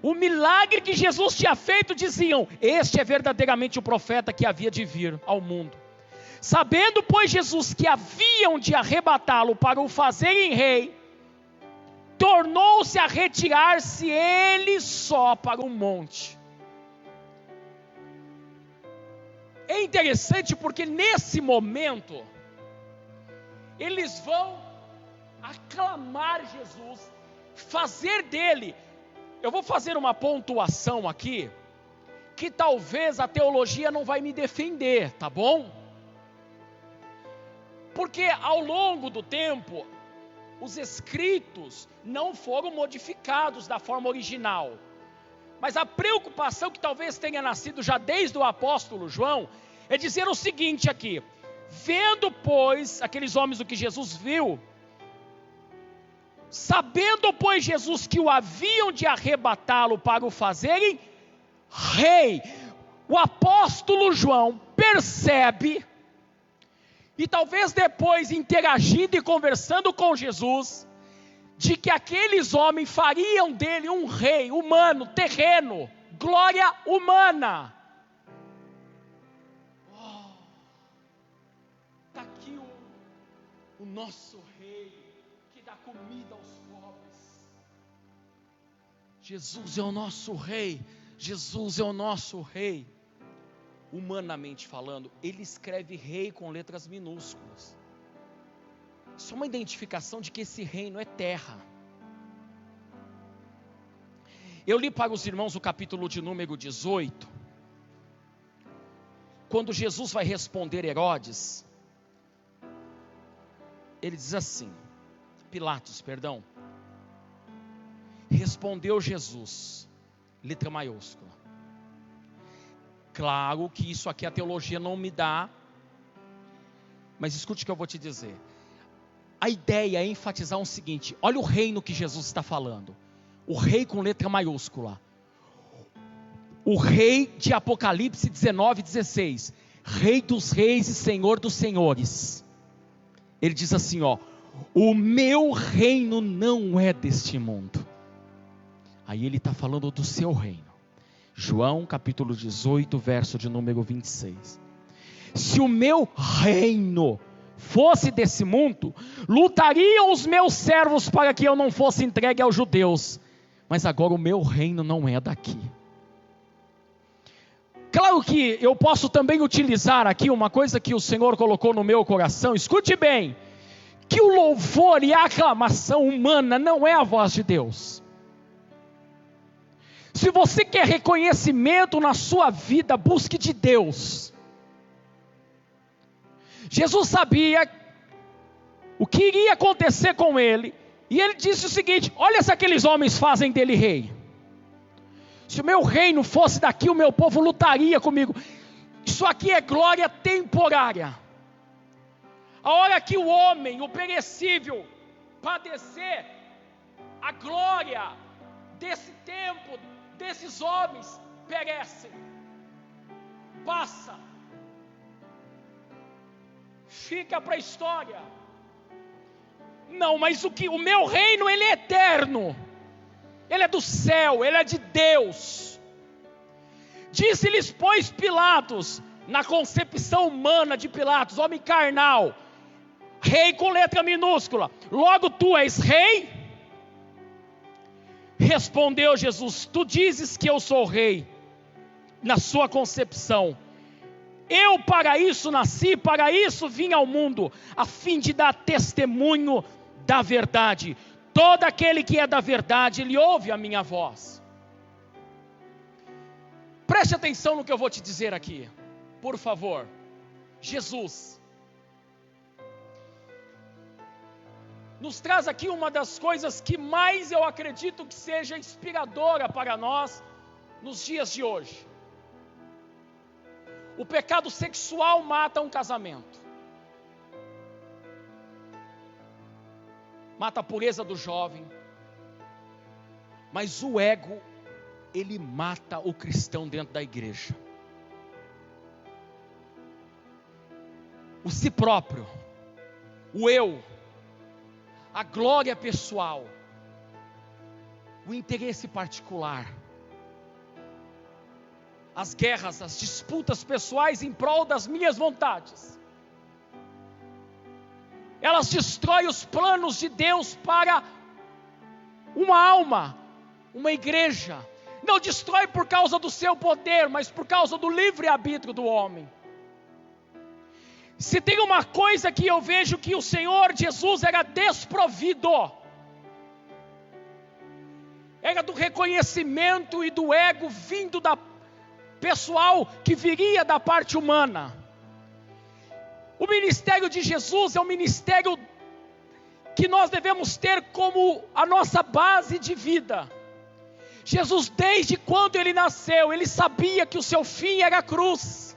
o milagre que Jesus tinha feito, diziam: este é verdadeiramente o profeta que havia de vir ao mundo. Sabendo, pois, Jesus que haviam de arrebatá-lo para o fazerem rei, tornou-se a retirar-se ele só para um monte. É interessante porque nesse momento eles vão aclamar Jesus, fazer dele. Eu vou fazer uma pontuação aqui, que talvez a teologia não vai me defender, tá bom? Porque ao longo do tempo, os escritos não foram modificados da forma original. Mas a preocupação que talvez tenha nascido já desde o apóstolo João, é dizer o seguinte aqui: vendo, pois, aqueles homens o que Jesus viu, sabendo, pois, Jesus que o haviam de arrebatá-lo para o fazerem rei, o apóstolo João percebe, e talvez depois interagindo e conversando com Jesus, de que aqueles homens fariam dele um rei humano, terreno, glória humana. Está aqui o nosso rei, que dá comida aos pobres. Jesus é o nosso rei, Jesus é o nosso rei. Humanamente falando, ele escreve rei com letras minúsculas. Isso é uma identificação de que esse reino é terra. Eu li para os irmãos o capítulo de número 18, quando Jesus vai responder Herodes, ele diz assim, Pilatos, perdão, respondeu Jesus, letra maiúscula. Claro que isso aqui a teologia não me dá, mas escute o que eu vou te dizer. A ideia é enfatizar o seguinte: olha o reino que Jesus está falando, o rei com letra maiúscula, o rei de Apocalipse 19:16, rei dos reis e senhor dos senhores. Ele diz assim, ó: o meu reino não é deste mundo. Aí ele está falando do seu reino. João capítulo 18, verso de número 26. Se o meu reino fosse desse mundo, lutariam os meus servos para que eu não fosse entregue aos judeus, mas agora o meu reino não é daqui. Claro que eu posso também utilizar aqui uma coisa que o Senhor colocou no meu coração, escute bem, que o louvor e a aclamação humana não é a voz de Deus. Se você quer reconhecimento na sua vida, busque de Deus. Jesus sabia o que iria acontecer com ele, e ele disse o seguinte: olha se aqueles homens fazem dele rei. Se o meu reino fosse daqui, o meu povo lutaria comigo. Isso aqui é glória temporária. A hora que o homem, o perecível, padecer, a glória desse tempo, desses homens, perecem, passa, fica para a história. Não, mas o meu reino, ele é eterno, ele é do céu, ele é de Deus. Disse-lhes, pois, Pilatos, na concepção humana de Pilatos, homem carnal, rei com letra minúscula, logo tu és rei? Respondeu Jesus: tu dizes que eu sou rei, na sua concepção. Eu para isso nasci, para isso vim ao mundo, a fim de dar testemunho da verdade. Todo aquele que é da verdade, ele ouve a minha voz. Preste atenção no que eu vou te dizer aqui. por favor? Jesus. Nos traz aqui uma das coisas que mais eu acredito que seja inspiradora para nós nos dias de hoje. O pecado sexual mata um casamento. Mata a pureza do jovem. Mas o ego, ele mata o cristão dentro da igreja. O si próprio, o eu, a glória pessoal, o interesse particular, as guerras, as disputas pessoais em prol das minhas vontades, elas destroem os planos de Deus para uma alma, uma igreja. Não destrói por causa do seu poder, mas por causa do livre-arbítrio do homem. Se tem uma coisa que eu vejo que o Senhor Jesus era desprovido, era do reconhecimento e do ego vindo da pessoal que viria da parte humana. O ministério de Jesus é um ministério que nós devemos ter como a nossa base de vida. Jesus, desde quando ele nasceu, ele sabia que o seu fim era a cruz.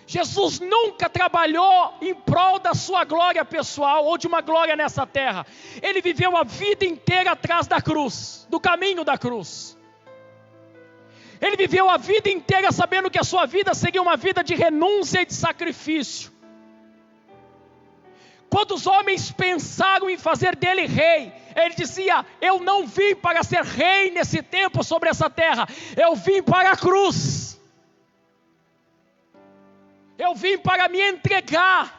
Jesus nunca trabalhou em prol da sua glória pessoal ou de uma glória nessa terra. Ele viveu a vida inteira atrás da cruz, do caminho da cruz. Ele viveu a vida inteira sabendo que a sua vida seria uma vida de renúncia e de sacrifício. Quando os homens pensaram em fazer dele rei, ele dizia: eu não vim para ser rei nesse tempo sobre essa terra, eu vim para a cruz. Eu vim para me entregar.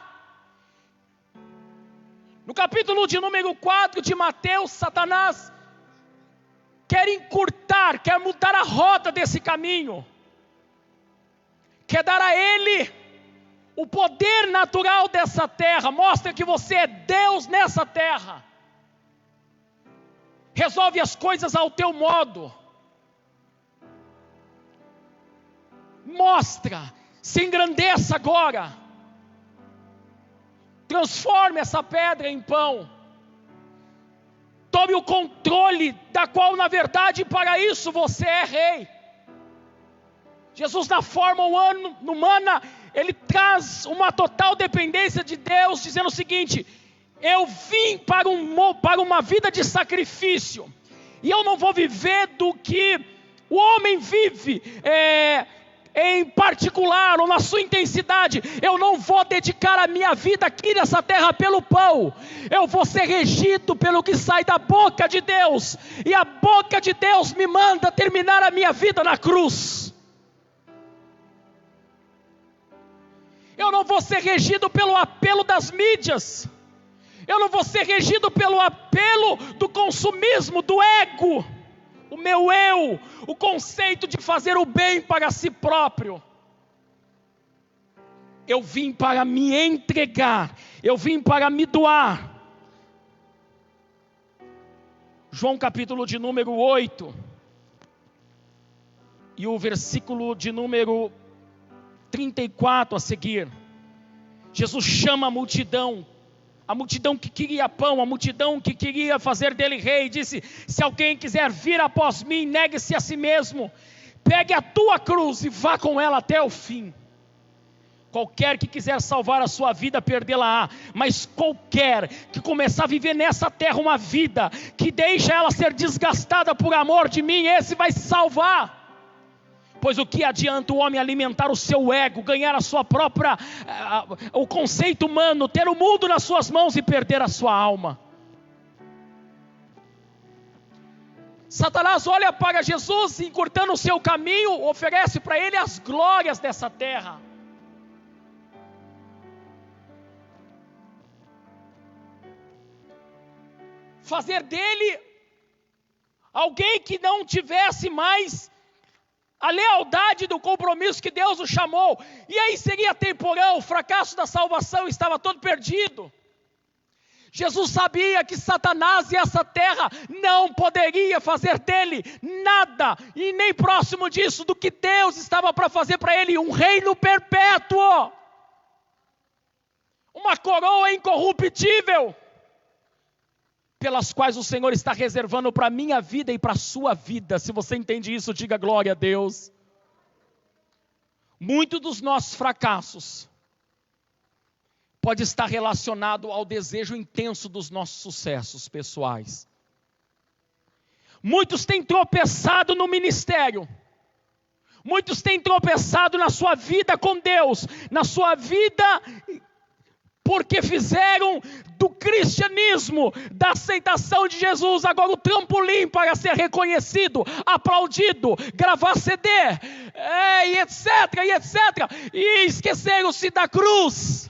No capítulo de número 4 de Mateus, Satanás quer encurtar, quer mudar a rota desse caminho. Quer dar a ele o poder natural dessa terra. Mostra que você é Deus nessa terra. Resolve as coisas ao teu modo. Mostra. Se engrandeça agora. Transforme essa pedra em pão. Tome o controle, da qual na verdade para isso você é rei. Jesus, na forma humana, ele traz uma total dependência de Deus, dizendo o seguinte: eu vim para uma vida de sacrifício, e eu não vou viver do que o homem vive, em particular ou na sua intensidade. Eu não vou dedicar a minha vida aqui nessa terra pelo pão. Eu vou ser regido pelo que sai da boca de Deus, e a boca de Deus me manda terminar a minha vida na cruz. Eu não vou ser regido pelo apelo das mídias. Eu não vou ser regido pelo apelo do consumismo, do ego. O meu eu, o conceito de fazer o bem para si próprio. Eu vim para me entregar, eu vim para me doar. João capítulo de número 8, e o versículo de número 34 a seguir. Jesus chama a multidão que queria pão, a multidão que queria fazer dele rei, disse: se alguém quiser vir após mim, negue-se a si mesmo, pegue a tua cruz e vá com ela até o fim. Qualquer que quiser salvar a sua vida, perdê-la-á, mas qualquer que começar a viver nessa terra uma vida que deixa ela ser desgastada por amor de mim, esse vai se salvar. Pois o que adianta o homem alimentar o seu ego, ganhar a sua própria, o conceito humano, ter o mundo nas suas mãos e perder a sua alma? Satanás olha para Jesus, encurtando o seu caminho, oferece para ele as glórias dessa terra. Fazer dele alguém que não tivesse mais a lealdade do compromisso que Deus o chamou, e aí seria temporal, o fracasso da salvação estava todo perdido. Jesus sabia que Satanás e essa terra não poderia fazer dele nada, e nem próximo disso, do que Deus estava para fazer para ele, um reino perpétuo, uma coroa incorruptível, pelas quais o Senhor está reservando para a minha vida e para a sua vida. Se você entende isso, diga glória a Deus. Muitos dos nossos fracassos pode estar relacionado ao desejo intenso dos nossos sucessos pessoais. Muitos têm tropeçado no ministério. Muitos têm tropeçado na sua vida com Deus, na sua vida, porque fizeram do cristianismo, da aceitação de Jesus, agora o trampolim para ser reconhecido, aplaudido, gravar CD, e etc. E esqueceram-se da cruz,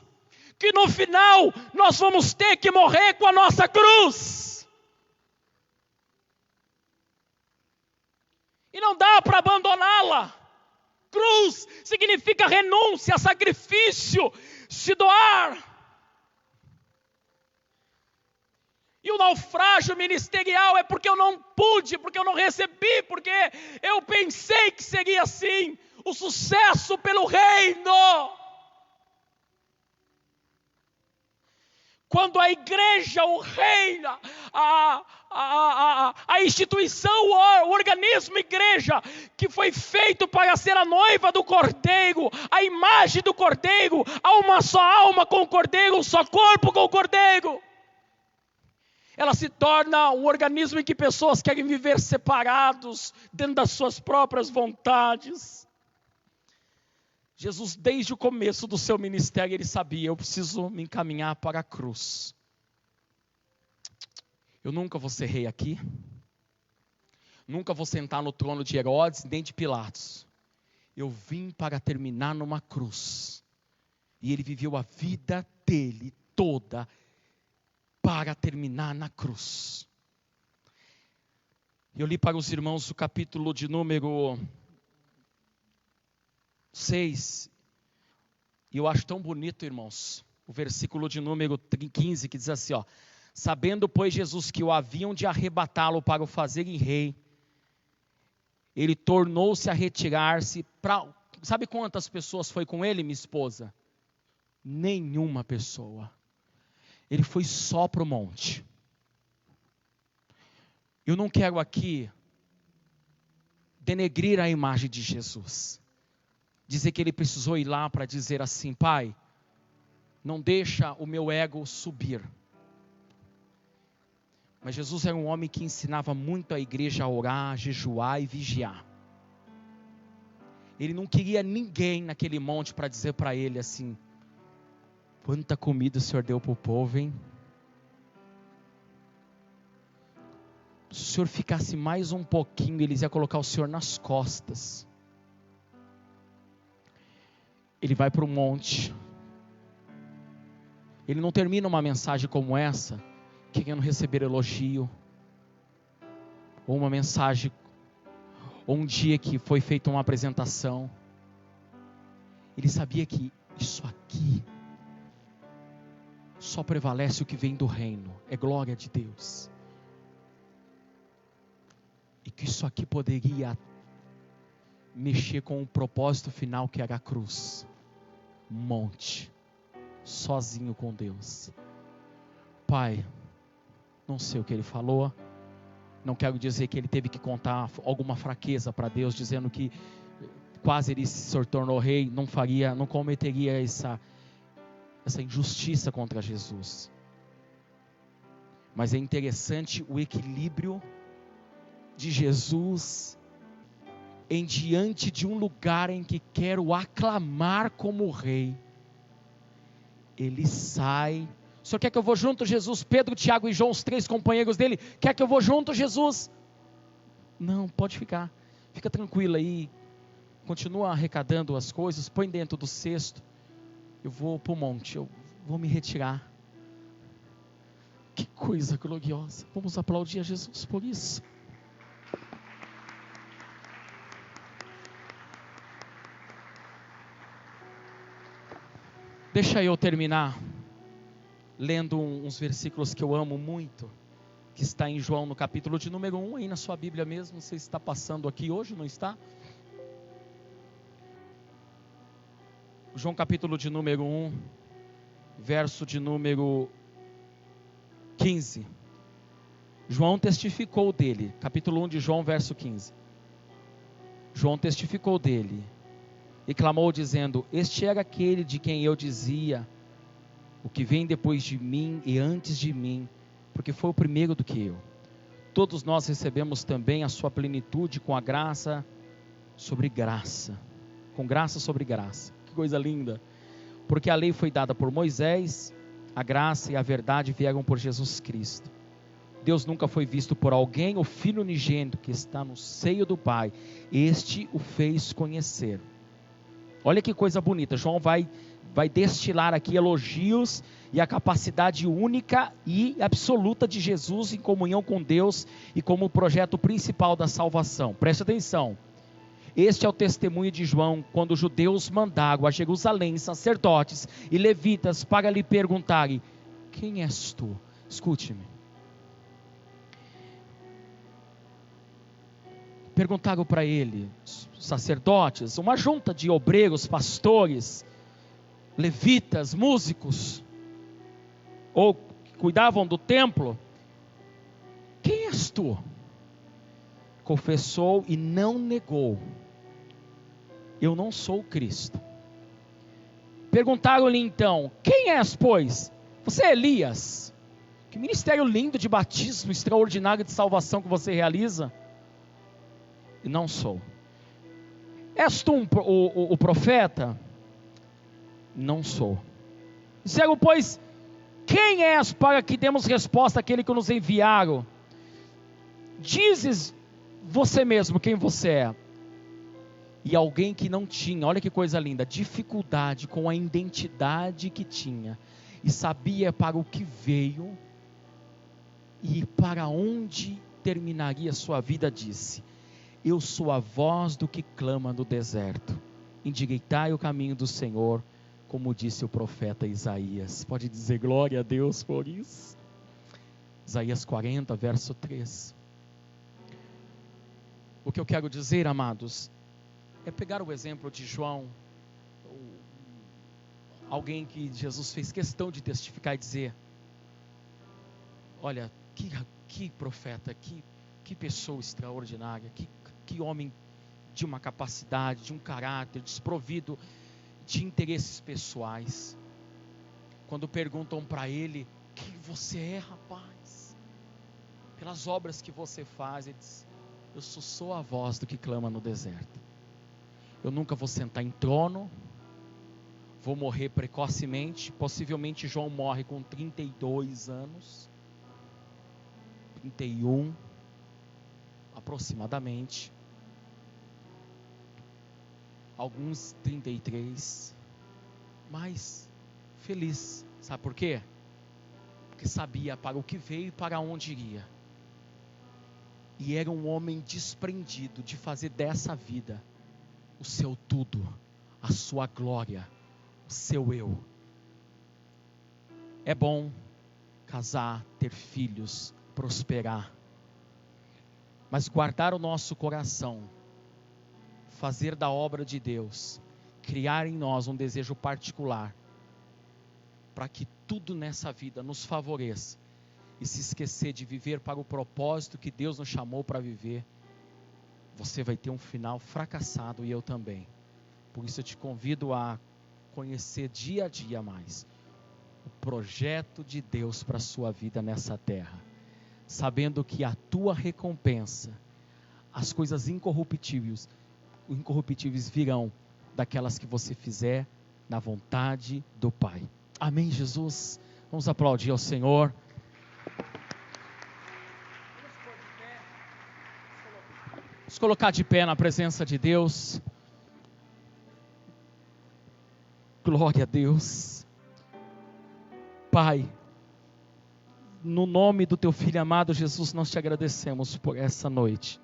que no final nós vamos ter que morrer com a nossa cruz. E não dá para abandoná-la. Cruz significa renúncia, sacrifício, se doar. E o naufrágio ministerial é porque eu não pude, porque eu não recebi, porque eu pensei que seria assim. O sucesso pelo reino. Quando a igreja, o reino, a instituição, o organismo igreja, que foi feito para ser a noiva do Cordeiro, a imagem do Cordeiro, há uma só alma com o Cordeiro, um só corpo com o Cordeiro. Ela se torna um organismo em que pessoas querem viver separados, dentro das suas próprias vontades. Jesus, desde o começo do seu ministério, ele sabia: eu preciso me encaminhar para a cruz. Eu nunca vou ser rei aqui. Nunca vou sentar no trono de Herodes, nem de Pilatos. Eu vim para terminar numa cruz. E ele viveu a vida dele toda para terminar na cruz. Eu li para os irmãos o capítulo de número 6, e eu acho tão bonito, irmãos, o versículo de número 15, que diz assim, ó: sabendo, pois, Jesus que o haviam de arrebatá-lo para o fazerem rei, ele tornou-se a retirar-se para... Sabe quantas pessoas foi com ele, minha esposa? Nenhuma pessoa. Ele foi só para o monte. Eu não quero aqui denegrir a imagem de Jesus. Dizer que ele precisou ir lá para dizer assim: Pai, não deixa o meu ego subir. Mas Jesus era um homem que ensinava muito a igreja a orar, a jejuar e vigiar. Ele não queria ninguém naquele monte para dizer para ele assim: quanta comida o Senhor deu para o povo, hein? Se o Senhor ficasse mais um pouquinho, eles iam colocar o Senhor nas costas. Ele vai para o monte. Ele não termina uma mensagem como essa querendo receber elogio, ou uma mensagem, ou um dia que foi feita uma apresentação. Ele sabia que isso aqui só prevalece o que vem do reino, é glória de Deus. E que isso aqui poderia mexer com o propósito final, que era a cruz. Um monte, sozinho com Deus. Pai, não sei o que ele falou, não quero dizer que ele teve que contar alguma fraqueza para Deus, dizendo que quase ele se tornou rei, não cometeria essa injustiça contra Jesus. Mas é interessante o equilíbrio de Jesus em diante de um lugar em que quero aclamar como rei. Ele sai. O Senhor quer que eu vou junto, Jesus? Pedro, Tiago e João, os 3 companheiros dele, quer que eu vou junto, Jesus? Não, pode ficar, fica tranquilo aí, continua arrecadando as coisas, põe dentro do cesto, eu vou para o monte, eu vou me retirar. Que coisa gloriosa, vamos aplaudir a Jesus por isso. Deixa eu terminar lendo uns versículos que eu amo muito, que está em João no capítulo de número 1, aí na sua Bíblia mesmo, não sei se está passando aqui hoje, não está? João capítulo de número 1, verso de número 15. João testificou dele, capítulo 1 de João, verso 15. João testificou dele e clamou dizendo: este era aquele de quem eu dizia, o que vem depois de mim e antes de mim, porque foi o primeiro do que eu. Todos nós recebemos também a sua plenitude com a graça sobre graça, com graça sobre graça. Que coisa linda! Porque a lei foi dada por Moisés, a graça e a verdade vieram por Jesus Cristo. Deus nunca foi visto por alguém, o Filho unigênito que está no seio do Pai, este o fez conhecer. Olha que coisa bonita, João vai destilar aqui elogios e a capacidade única e absoluta de Jesus em comunhão com Deus e como o projeto principal da salvação. Preste atenção, este é o testemunho de João quando os judeus mandaram a Jerusalém sacerdotes e levitas para lhe perguntarem: quem és tu? Escute-me. Perguntaram para ele, sacerdotes, uma junta de obreiros, pastores, levitas, músicos, ou que cuidavam do templo: quem és tu? Confessou e não negou: eu não sou o Cristo. Perguntaram-lhe então: quem és, pois? Você é Elias? Que ministério lindo de batismo, extraordinário de salvação que você realiza. E não sou. És tu o profeta? Não sou. Disseram, pois, quem és para que demos resposta àquele que nos enviaram? Dizes você mesmo quem você é. E alguém que não tinha, olha que coisa linda, dificuldade com a identidade que tinha, e sabia para o que veio, e para onde terminaria sua vida, disse: eu sou a voz do que clama no deserto, endireitai o caminho do Senhor, como disse o profeta Isaías. Pode dizer glória a Deus por isso? Isaías 40, verso 3. O que eu quero dizer, amados, é pegar o exemplo de João, alguém que Jesus fez questão de testificar e dizer: olha, que profeta, que pessoa extraordinária, que homem de uma capacidade, de um caráter, desprovido de interesses pessoais. Quando perguntam para ele: quem você é, rapaz? Pelas obras que você faz, ele diz: eu sou a voz do que clama no deserto. Eu nunca vou sentar em trono, vou morrer precocemente. Possivelmente João morre com 32 anos, 31 aproximadamente, alguns 33, mas feliz. Sabe por quê? Porque sabia para o que veio e para onde iria, e era um homem desprendido de fazer dessa vida o seu tudo, a sua glória, o seu eu. É bom casar, ter filhos, prosperar, mas guardar o nosso coração, fazer da obra de Deus, criar em nós um desejo particular, para que tudo nessa vida nos favoreça, e se esquecer de viver para o propósito que Deus nos chamou para viver, você vai ter um final fracassado, e eu também. Por isso eu te convido a conhecer dia a dia mais o projeto de Deus para a sua vida nessa terra, sabendo que a tua recompensa, as coisas incorruptíveis virão daquelas que você fizer na vontade do Pai. Amém, Jesus? Vamos aplaudir ao Senhor. Vamos colocar de pé na presença de Deus. Glória a Deus. Pai, no nome do teu Filho amado Jesus, nós te agradecemos por essa noite.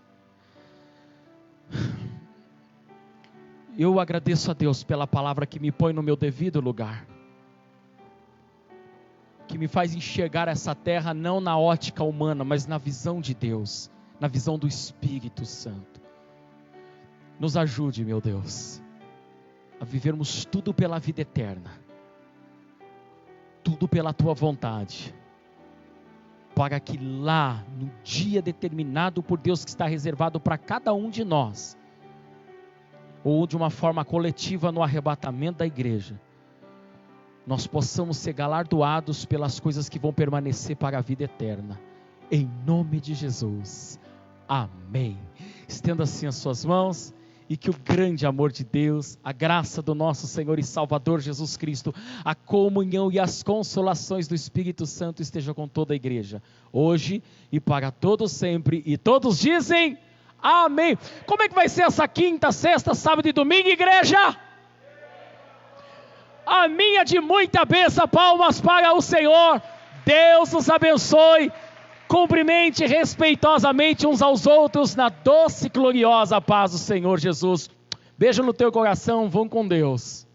Eu agradeço a Deus pela palavra que me põe no meu devido lugar, que me faz enxergar essa terra não na ótica humana, mas na visão de Deus, na visão do Espírito Santo. Nos ajude, meu Deus, a vivermos tudo pela vida eterna, tudo pela Tua vontade, para que lá, no dia determinado por Deus que está reservado para cada um de nós, ou de uma forma coletiva no arrebatamento da igreja, nós possamos ser galardoados pelas coisas que vão permanecer para a vida eterna, em nome de Jesus, amém. Estenda assim as suas mãos, e que o grande amor de Deus, a graça do nosso Senhor e Salvador Jesus Cristo, a comunhão e as consolações do Espírito Santo estejam com toda a igreja, hoje e para todos sempre, e todos dizem amém. Como é que vai ser essa quinta, sexta, sábado e domingo, igreja? A minha de muita bênção, palmas para o Senhor. Deus os abençoe. Cumprimente respeitosamente uns aos outros na doce e gloriosa paz do Senhor Jesus. Beijo no teu coração, vão com Deus.